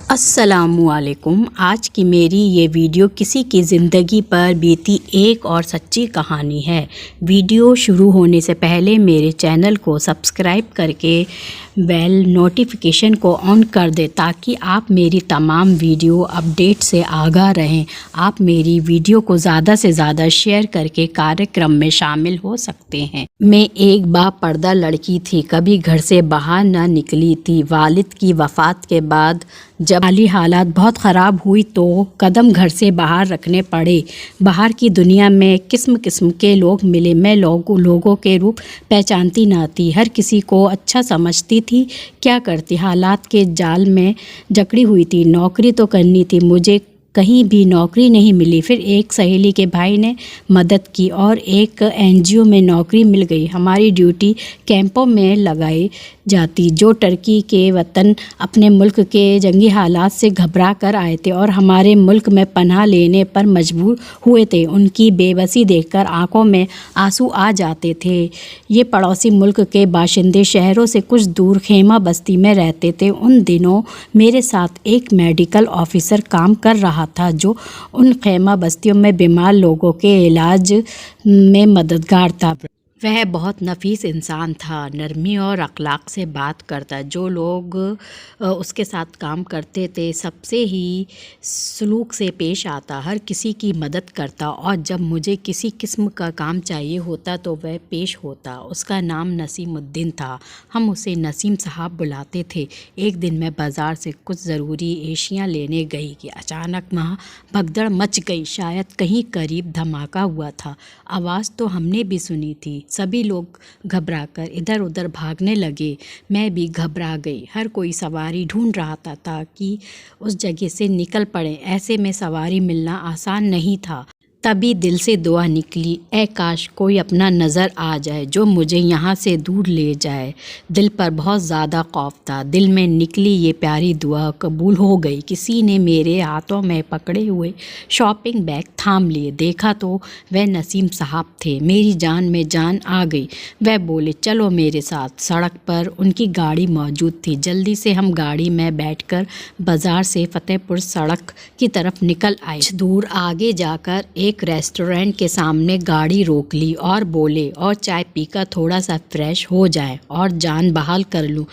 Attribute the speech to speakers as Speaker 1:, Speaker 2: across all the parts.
Speaker 1: السلام علیکم۔ آج کی میری یہ ویڈیو کسی کی زندگی پر بیتی ایک اور سچی کہانی ہے۔ ویڈیو شروع ہونے سے پہلے میرے چینل کو سبسکرائب کر کے بیل نوٹیفیکیشن کو آن کر دیں تاکہ آپ میری تمام ویڈیو اپڈیٹ سے آگاہ رہیں۔ آپ میری ویڈیو کو زیادہ سے زیادہ شیئر کر کے کاریہ میں شامل ہو سکتے ہیں۔ میں ایک با پردہ لڑکی تھی، کبھی گھر سے باہر نہ نکلی تھی۔ والد کی وفات کے بعد جب مالی حالات بہت خراب ہوئی تو قدم گھر سے باہر رکھنے پڑے۔ باہر کی دنیا میں قسم قسم کے لوگ ملے۔ میں لوگوں کے روپ پہچانتی نہ تھی، ہر کسی کو اچھا سمجھتی تھی۔ کیا کرتی، حالات کے جال میں جکڑی ہوئی تھی۔ نوکری تو کرنی تھی، مجھے کہیں بھی نوکری نہیں ملی۔ پھر ایک سہیلی کے بھائی نے مدد کی اور ایک NGO میں نوکری مل گئی۔ ہماری ڈیوٹی کیمپوں میں لگائی جاتی جو ترکی کے وطن اپنے ملک کے جنگی حالات سے گھبرا کر آئے تھے اور ہمارے ملک میں پناہ لینے پر مجبور ہوئے تھے۔ ان کی بے بسی دیکھ کر آنکھوں میں آنسو آ جاتے تھے۔ یہ پڑوسی ملک کے باشندے شہروں سے کچھ دور خیمہ بستی میں رہتے تھے۔ ان دنوں میرے ساتھ ایک میڈیکل آفیسر کام کر رہا تھا جو ان خیمہ بستیوں میں بیمار لوگوں کے علاج میں مددگار تھا۔ وہ بہت نفیس انسان تھا، نرمی اور اخلاق سے بات کرتا۔ جو لوگ اس کے ساتھ کام کرتے تھے سب سے ہی سلوک سے پیش آتا، ہر کسی کی مدد کرتا اور جب مجھے کسی قسم کا کام چاہیے ہوتا تو وہ پیش ہوتا۔ اس کا نام نسیم الدین تھا، ہم اسے نسیم صاحب بلاتے تھے۔ ایک دن میں بازار سے کچھ ضروری اشیاء لینے گئی کہ اچانک وہاں بھگدڑ مچ گئی۔ شاید کہیں قریب دھماکہ ہوا تھا، آواز تو ہم نے بھی سنی تھی۔ سبھی لوگ گھبرا کر ادھر ادھر بھاگنے لگے، میں بھی گھبرا گئی۔ ہر کوئی سواری ڈھونڈ رہا تھا تاکہ اس جگہ سے نکل پڑے۔ ایسے میں سواری ملنا آسان نہیں تھا۔ تبھی دل سے دعا نکلی، اے کاش کوئی اپنا نظر آ جائے جو مجھے یہاں سے دور لے جائے۔ دل پر بہت زیادہ خوف تھا۔ دل میں نکلی یہ پیاری دعا قبول ہو گئی۔ کسی نے میرے ہاتھوں میں پکڑے ہوئے شاپنگ بیگ تھام لیے، دیکھا تو وہ نسیم صاحب تھے۔ میری جان میں جان آ گئی۔ وہ بولے، چلو میرے ساتھ۔ سڑک پر ان کی گاڑی موجود تھی۔ جلدی سے ہم گاڑی میں بیٹھ کر بازار سے فتح پور سڑک کی طرف نکل آئے۔ کچھ دور آگے جا کر ایک ریسٹورینٹ کے سامنے گاڑی روک لی اور بولے، اور چائے پی کر تھوڑا سا فریش ہو جائے اور جان بحال کر لوں۔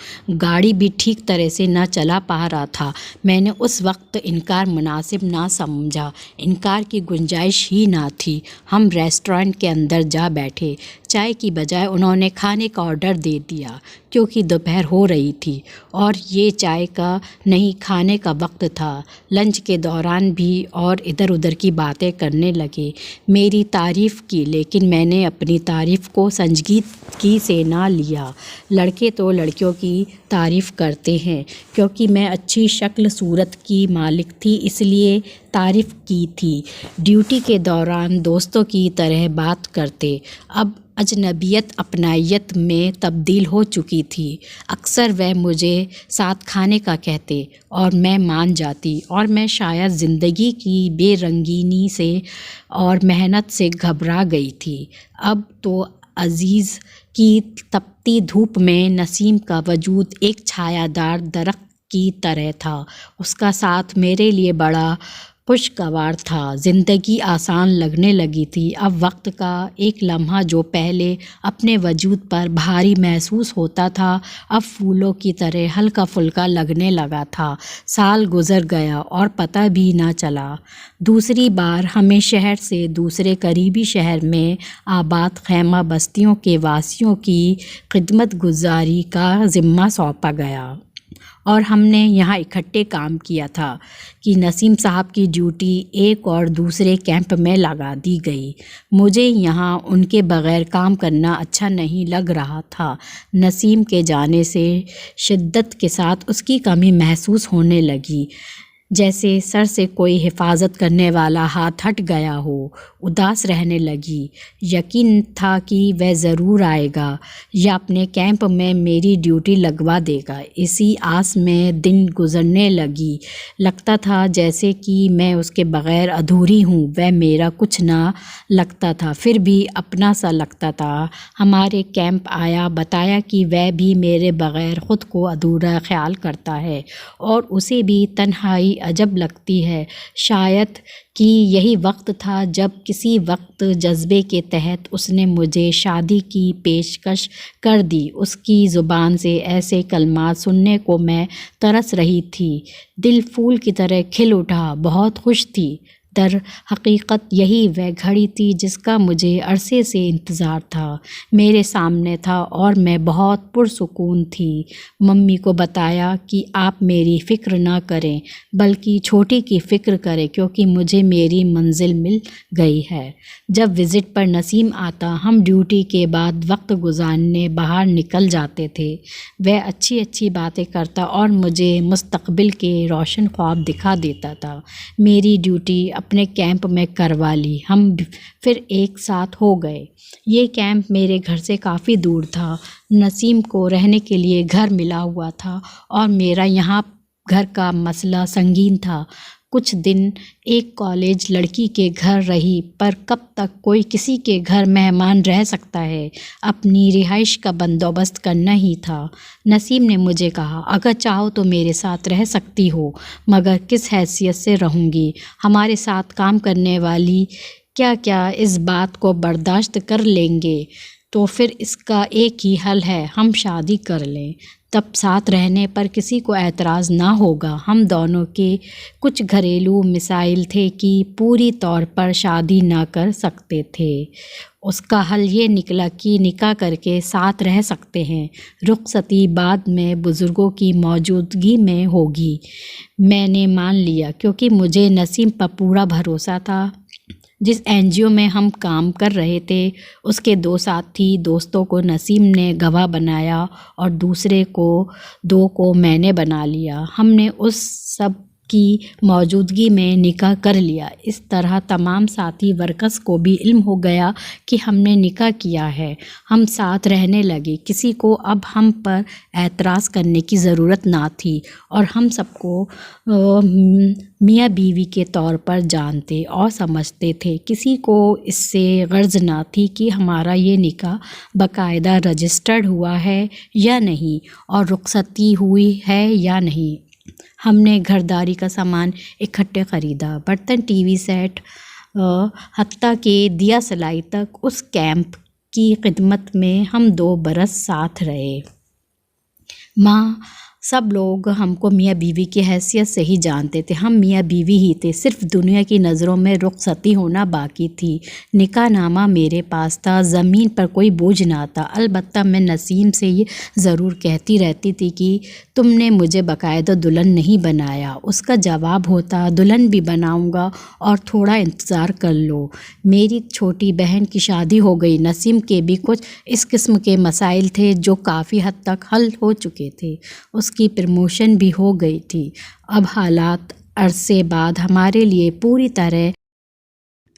Speaker 1: گاڑی بھی ٹھیک طرح سے نہ چلا پا رہا تھا۔ میں نے اس وقت انکار مناسب نہ سمجھا، انکار کی گنجائش ہی نہ تھی۔ ہم ریسٹورینٹ کے اندر جا بیٹھے۔ چائے کی بجائے انہوں نے کھانے کا آرڈر دے دیا کیونکہ دوپہر ہو رہی تھی اور یہ چائے کا نہیں کھانے کا وقت تھا۔ لنچ کے دوران بھی اور ادھر ادھر کی باتیں کرنے لگے۔ میری تعریف کی لیکن میں نے اپنی تعریف کو سنجیدگی سے نہ لیا۔ لڑکے تو لڑکیوں کی تعریف کرتے ہیں، کیونکہ میں اچھی شکل صورت کی مالک تھی اس لیے تعریف کی تھی۔ ڈیوٹی کے دوران دوستوں کی طرح بات کرتے، اب اجنبیت اپنائیت میں تبدیل ہو چکی تھی۔ اکثر وہ مجھے ساتھ کھانے کا کہتے اور میں مان جاتی، اور میں شاید زندگی کی بے رنگینی سے اور محنت سے گھبرا گئی تھی۔ اب تو عزیز کی تپتی دھوپ میں نسیم کا وجود ایک چھایا دار درخت کی طرح تھا۔ اس کا ساتھ میرے لیے بڑا خوشگوار تھا۔ زندگی آسان لگنے لگی تھی۔ اب وقت کا ایک لمحہ جو پہلے اپنے وجود پر بھاری محسوس ہوتا تھا اب پھولوں کی طرح ہلکا پھلکا لگنے لگا تھا۔ سال گزر گیا اور پتہ بھی نہ چلا۔ دوسری بار ہمیں شہر سے دوسرے قریبی شہر میں آباد خیمہ بستیوں کے واسیوں کی خدمت گزاری کا ذمہ سونپا گیا اور ہم نے یہاں اکٹھے کام کیا تھا کہ نسیم صاحب کی ڈیوٹی ایک اور دوسرے کیمپ میں لگا دی گئی۔ مجھے یہاں ان کے بغیر کام کرنا اچھا نہیں لگ رہا تھا۔ نسیم کے جانے سے شدت کے ساتھ اس کی کمی محسوس ہونے لگی۔ جیسے سر سے کوئی حفاظت کرنے والا ہاتھ ہٹ گیا ہو۔ اداس رہنے لگی۔ یقین تھا کہ وہ ضرور آئے گا یا اپنے کیمپ میں میری ڈیوٹی لگوا دے گا۔ اسی آس میں دن گزرنے لگی۔ لگتا تھا جیسے کہ میں اس کے بغیر ادھوری ہوں۔ وہ میرا کچھ نہ لگتا تھا، پھر بھی اپنا سا لگتا تھا۔ ہمارے کیمپ آیا، بتایا کہ وہ بھی میرے بغیر خود کو ادھورا خیال کرتا ہے اور اسے بھی تنہائی عجب لگتی ہے۔ شاید کہ یہی وقت تھا جب کسی وقت جذبے کے تحت اس نے مجھے شادی کی پیشکش کر دی۔ اس کی زبان سے ایسے کلمات سننے کو میں ترس رہی تھی۔ دل پھول کی طرح کھل اٹھا، بہت خوش تھی۔ در حقیقت یہی وہ گھڑی تھی جس کا مجھے عرصے سے انتظار تھا۔ میرے سامنے تھا اور میں بہت پرسکون تھی۔ ممی کو بتایا کہ آپ میری فکر نہ کریں بلکہ چھوٹی کی فکر کریں کیونکہ مجھے میری منزل مل گئی ہے۔ جب وزٹ پر نسیم آتا، ہم ڈیوٹی کے بعد وقت گزارنے باہر نکل جاتے تھے۔ وہ اچھی اچھی باتیں کرتا اور مجھے مستقبل کے روشن خواب دکھا دیتا تھا۔ میری ڈیوٹی اپنے کیمپ میں کروا لی۔ ہم پھر ایک ساتھ ہو گئے۔ یہ کیمپ میرے گھر سے کافی دور تھا۔ نسیم کو رہنے کے لیے گھر ملا ہوا تھا اور میرا یہاں گھر کا مسئلہ سنگین تھا۔ کچھ دن ایک کالج لڑکی کے گھر رہی، پر کب تک کوئی کسی کے گھر مہمان رہ سکتا ہے؟ اپنی رہائش کا بندوبست کرنا ہی تھا۔ نسیم نے مجھے کہا، اگر چاہو تو میرے ساتھ رہ سکتی ہو، مگر کس حیثیت سے رہوں گی؟ ہمارے ساتھ کام کرنے والی کیا اس بات کو برداشت کر لیں گے؟ تو پھر اس کا ایک ہی حل ہے، ہم شادی کر لیں۔ تب ساتھ رہنے پر کسی کو اعتراض نہ ہوگا۔ ہم دونوں کے کچھ گھریلو مسائل تھے کہ پوری طور پر شادی نہ کر سکتے تھے۔ اس کا حل یہ نکلا کہ نکاح کر کے ساتھ رہ سکتے ہیں۔ رخصتی بعد میں بزرگوں کی موجودگی میں ہوگی۔ میں نے مان لیا کیونکہ مجھے نسیم پر پورا بھروسہ تھا۔ جس NGO میں ہم کام کر رہے تھے اس کے 2 ساتھی دوستوں کو نسیم نے گواہ بنایا اور دوسرے کو 2 کو میں نے بنا لیا۔ ہم نے اس سب کی موجودگی میں نکاح کر لیا۔ اس طرح تمام ساتھی ورکرز کو بھی علم ہو گیا کہ ہم نے نکاح کیا ہے۔ ہم ساتھ رہنے لگے۔ کسی کو اب ہم پر اعتراض کرنے کی ضرورت نہ تھی اور ہم سب کو میاں بیوی کے طور پر جانتے اور سمجھتے تھے۔ کسی کو اس سے غرض نہ تھی کہ ہمارا یہ نکاح باقاعدہ رجسٹرڈ ہوا ہے یا نہیں اور رخصتی ہوئی ہے یا نہیں۔ ہم نے گھرداری کا سامان اکٹھے خریدا، برتن، ٹی وی سیٹ، حتیٰ کہ دیا سلائی تک۔ اس کیمپ کی خدمت میں ہم 2 برس ساتھ رہے۔ ماں سب لوگ ہم کو میاں بیوی کی حیثیت سے ہی جانتے تھے۔ ہم میاں بیوی ہی تھے، صرف دنیا کی نظروں میں رخصتی ہونا باقی تھی۔ نکاح نامہ میرے پاس تھا، زمین پر کوئی بوجھ نہ تھا۔ البتہ میں نسیم سے یہ ضرور کہتی رہتی تھی کہ تم نے مجھے باقاعدہ دلہن نہیں بنایا۔ اس کا جواب ہوتا، دلہن بھی بناؤں گا اور تھوڑا انتظار کر لو۔ میری چھوٹی بہن کی شادی ہو گئی۔ نسیم کے بھی کچھ اس قسم کے مسائل تھے جو کافی حد تک حل ہو چکے تھے۔ اس کی پروموشن بھی ہو گئی تھی۔ اب حالات عرصے بعد ہمارے لیے پوری طرح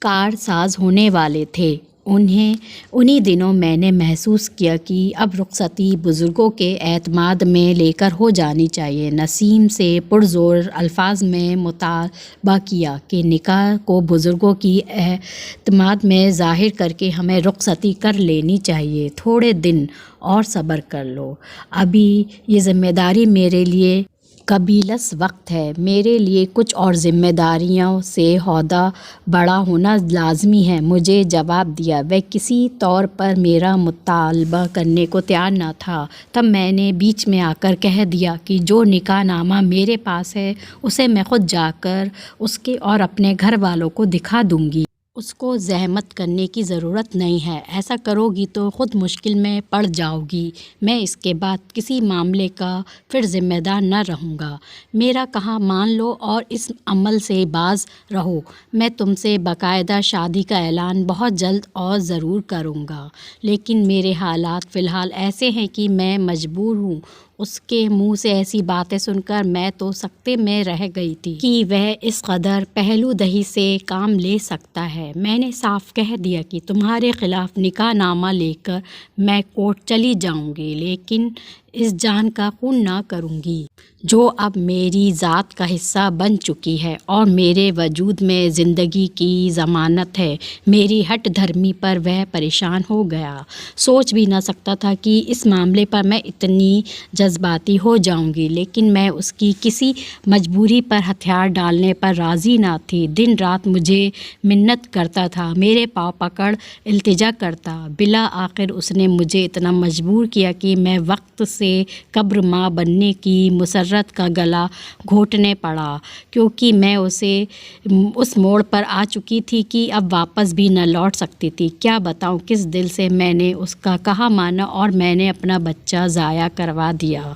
Speaker 1: کارساز ہونے والے تھے۔ انہی دنوں میں نے محسوس کیا کہ اب رخصتی بزرگوں کے اعتماد میں لے کر ہو جانی چاہیے۔ نسیم سے پرزور الفاظ میں مطالبہ کیا کہ نکاح کو بزرگوں کی اعتماد میں ظاہر کر کے ہمیں رخصتی کر لینی چاہیے۔ تھوڑے دن اور صبر کر لو، ابھی یہ ذمہ داری میرے لیے قبیلس وقت ہے۔ میرے لیے کچھ اور ذمہ داریوں سے عہدہ بڑا ہونا لازمی ہے۔ مجھے جواب دیا۔ وہ کسی طور پر میرا مطالبہ کرنے کو تیار نہ تھا۔ تب میں نے بیچ میں آ کر کہہ دیا کہ جو نکاح نامہ میرے پاس ہے اسے میں خود جا کر اس کے اور اپنے گھر والوں کو دکھا دوں گی۔ اس کو زحمت کرنے کی ضرورت نہیں ہے۔ ایسا کرو گی تو خود مشکل میں پڑ جاؤ گی۔ میں اس کے بعد کسی معاملے کا پھر ذمہ دار نہ رہوں گا۔ میرا کہا مان لو اور اس عمل سے باز رہو۔ میں تم سے باقاعدہ شادی کا اعلان بہت جلد اور ضرور کروں گا، لیکن میرے حالات فی الحال ایسے ہیں کہ میں مجبور ہوں اس کے منہ سے ایسی باتیں سن کر میں تو سکتے میں رہ گئی تھی کہ وہ اس قدر پہلو دہی سے کام لے سکتا ہے۔ میں نے صاف کہہ دیا کہ تمہارے خلاف نکاح نامہ لے کر میں کورٹ چلی جاؤں گی، لیکن اس جان کا خون نہ کروں گی جو اب میری ذات کا حصہ بن چکی ہے اور میرے وجود میں زندگی کی ضمانت ہے۔ میری ہٹ دھرمی پر وہ پریشان ہو گیا۔ سوچ بھی نہ سکتا تھا کہ اس معاملے پر میں اتنی جذباتی ہو جاؤں گی، لیکن میں اس کی کسی مجبوری پر ہتھیار ڈالنے پر راضی نہ تھی۔ دن رات مجھے منت کرتا تھا، میرے پاؤں پکڑ التجا کرتا۔ بالآخر اس نے مجھے اتنا مجبور کیا کہ میں وقت سے قبر ماں بننے کی مسرت کا گلا گھونٹنے پڑا، کیونکہ میں اس موڑ پر آ چکی تھی کہ اب واپس بھی نہ لوٹ سکتی تھی۔ کیا بتاؤں کس دل سے میں نے اس کا کہا مانا اور میں نے اپنا بچہ ضائع کروا دیا۔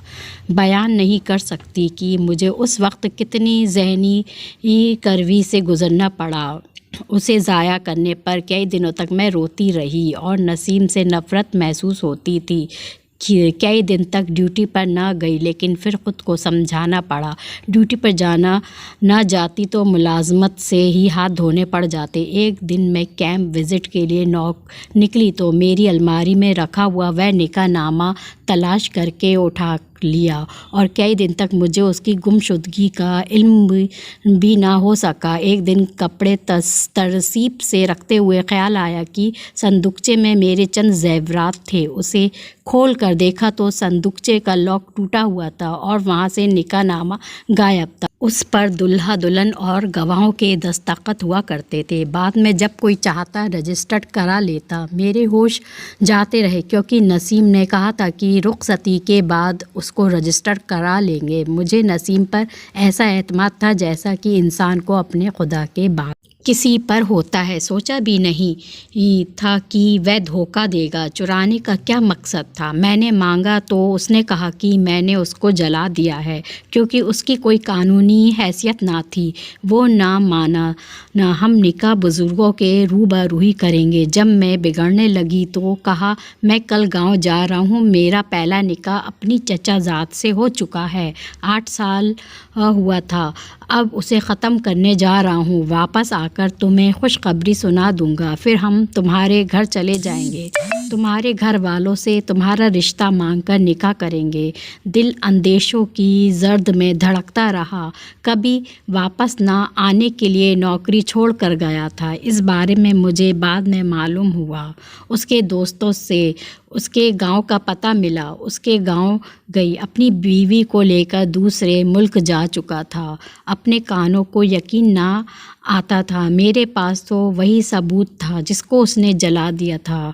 Speaker 1: بیان نہیں کر سکتی کہ مجھے اس وقت کتنی ذہنی کروی سے گزرنا پڑا۔ اسے ضائع کرنے پر کئی دنوں تک میں روتی رہی اور نسیم سے نفرت محسوس ہوتی تھی۔ کئی دن تک ڈیوٹی پر نہ گئی، لیکن پھر خود کو سمجھانا پڑا۔ ڈیوٹی پر نہ جاتی تو ملازمت سے ہی ہاتھ دھونے پڑ جاتے۔ ایک دن میں کیمپ وزٹ کے لیے نکلی تو میری الماری میں رکھا ہوا وہ نکاح نامہ تلاش کر کے اٹھا لیا اور کئی دن تک مجھے اس کی گمشدگی کا علم بھی نہ ہو سکا۔ ایک دن کپڑے ترتیب سے رکھتے ہوئے خیال آیا کہ صندوقچے میں میرے چند زیورات تھے۔ اسے کھول کر دیکھا تو صندوقچے کا لاک ٹوٹا ہوا تھا اور وہاں سے نکاح نامہ غائب تھا۔ اس پر دلہا دلہن اور گواہوں کے دستخط ہوا کرتے تھے۔ بعد میں جب کوئی چاہتا رجسٹرڈ کرا لیتا۔ میرے ہوش جاتے رہے کیونکہ نسیم نے کہا تھا کہ رخصتی کے بعد اس کو رجسٹر کرا لیں گے۔ مجھے نسیم پر ایسا اعتماد تھا جیسا کہ انسان کو اپنے خدا کے بعد کسی پر ہوتا ہے۔ سوچا بھی نہیں تھا کہ وہ دھوکہ دے گا۔ چرانے کا کیا مقصد تھا؟ میں نے مانگا تو اس نے کہا کہ میں نے اس کو جلا دیا ہے کیونکہ اس کی کوئی قانونی حیثیت نہ تھی۔ وہ نہ مانا نہ ہم نکاح بزرگوں کے روبرو ہی کریں گے۔ جب میں بگڑنے لگی تو کہا میں کل گاؤں جا رہا ہوں۔ میرا پہلا نکاح اپنی چچا زاد سے ہو چکا ہے، 8 سال ہوا تھا، اب اسے ختم کرنے جا رہا ہوں۔ واپس آ کر تمہیں خوشخبری سنا دوں گا، پھر ہم تمہارے گھر چلے جائیں گے، تمہارے گھر والوں سے تمہارا رشتہ مانگ کر نکاح کریں گے۔ دل اندیشوں کی زرد میں دھڑکتا رہا۔ کبھی واپس نہ آنے کے لیے نوکری چھوڑ کر گیا تھا۔ اس بارے میں مجھے بعد میں معلوم ہوا۔ اس کے دوستوں سے اس کے گاؤں کا پتہ ملا۔ اس کے گاؤں گئی، اپنی بیوی کو لے کر دوسرے ملک جا چکا تھا۔ اپنے کانوں کو یقین نہ آتا تھا۔ میرے پاس تو وہی ثبوت تھا جس کو اس نے جلا دیا تھا،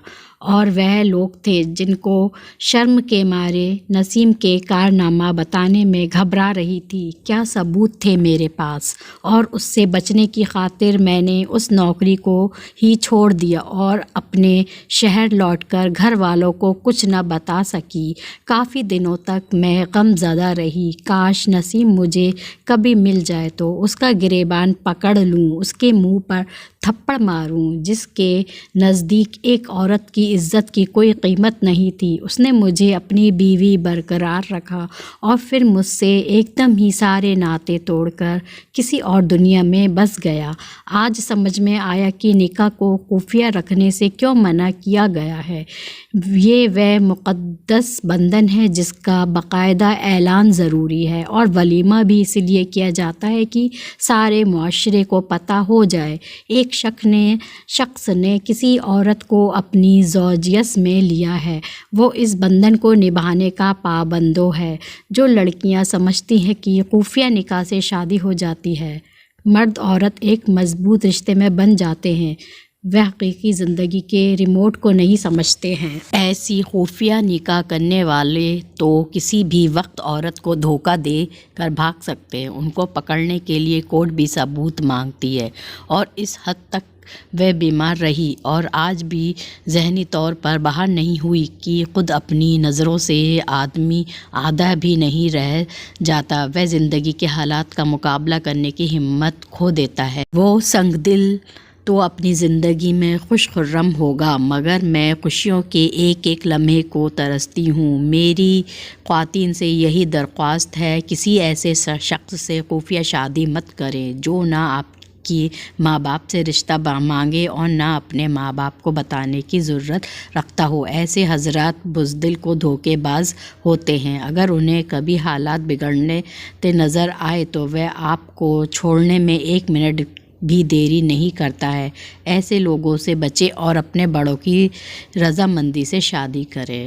Speaker 1: اور وہ لوگ تھے جن کو شرم کے مارے نسیم کے کارنامہ بتانے میں گھبرا رہی تھی۔ کیا ثبوت تھے میرے پاس، اور اس سے بچنے کی خاطر میں نے اس نوکری کو ہی چھوڑ دیا اور اپنے شہر لوٹ کر گھر والوں کو کچھ نہ بتا سکی۔ کافی دنوں تک میں غم زدہ رہی۔ کاش نسیم مجھے کبھی مل جائے تو اس کا گریبان پکڑ لوں، اس کے منہ پر تھپڑ ماروں۔ جس کے نزدیک ایک عورت کی عزت کی کوئی قیمت نہیں تھی، اس نے مجھے اپنی بیوی برقرار رکھا اور پھر مجھ سے ایک دم ہی سارے ناطے توڑ کر کسی اور دنیا میں بس گیا۔ آج سمجھ میں آیا کہ نکاح کو خفیہ رکھنے سے کیوں منع کیا گیا ہے۔ یہ وہ مقدس بندھن ہے جس کا باقاعدہ اعلان ضروری ہے، اور ولیمہ بھی اس لیے کیا جاتا ہے کہ سارے معاشرے کو پتہ ہو جائے ایک شخص نے کسی عورت کو اپنی زوجیت میں لیا ہے، وہ اس بندھن کو نبھانے کا پابند ہے۔ جو لڑکیاں سمجھتی ہیں کہ خفیہ نکاح سے شادی ہو جاتی ہے، مرد عورت ایک مضبوط رشتے میں بن جاتے ہیں، وہ حقیقی زندگی کے ریموٹ کو نہیں سمجھتے ہیں۔ ایسی خفیہ نکاح کرنے والے تو کسی بھی وقت عورت کو دھوکہ دے کر بھاگ سکتے ہیں۔ ان کو پکڑنے کے لیے کورٹ بھی ثبوت مانگتی ہے، اور اس حد تک وہ بیمار رہی اور آج بھی ذہنی طور پر باہر نہیں ہوئی کہ خود اپنی نظروں سے آدمی آدھا بھی نہیں رہ جاتا۔ وہ زندگی کے حالات کا مقابلہ کرنے کی ہمت کھو دیتا ہے۔ وہ سنگ دل تو اپنی زندگی میں خوش خرم ہوگا، مگر میں خوشیوں کے ایک ایک لمحے کو ترستی ہوں۔ میری خواتین سے یہی درخواست ہے، کسی ایسے شخص سے خفیہ شادی مت کریں جو نہ آپ کی ماں باپ سے رشتہ مانگے اور نہ اپنے ماں باپ کو بتانے کی ضرورت رکھتا ہو۔ ایسے حضرات بزدل کو دھوکے باز ہوتے ہیں۔ اگر انہیں کبھی حالات بگڑتے نظر آئے تو وہ آپ کو چھوڑنے میں 1 منٹ بھی دیری نہیں کرتا ہے۔ ایسے لوگوں سے بچیں اور اپنے بڑوں کی رضامندی سے شادی کریں۔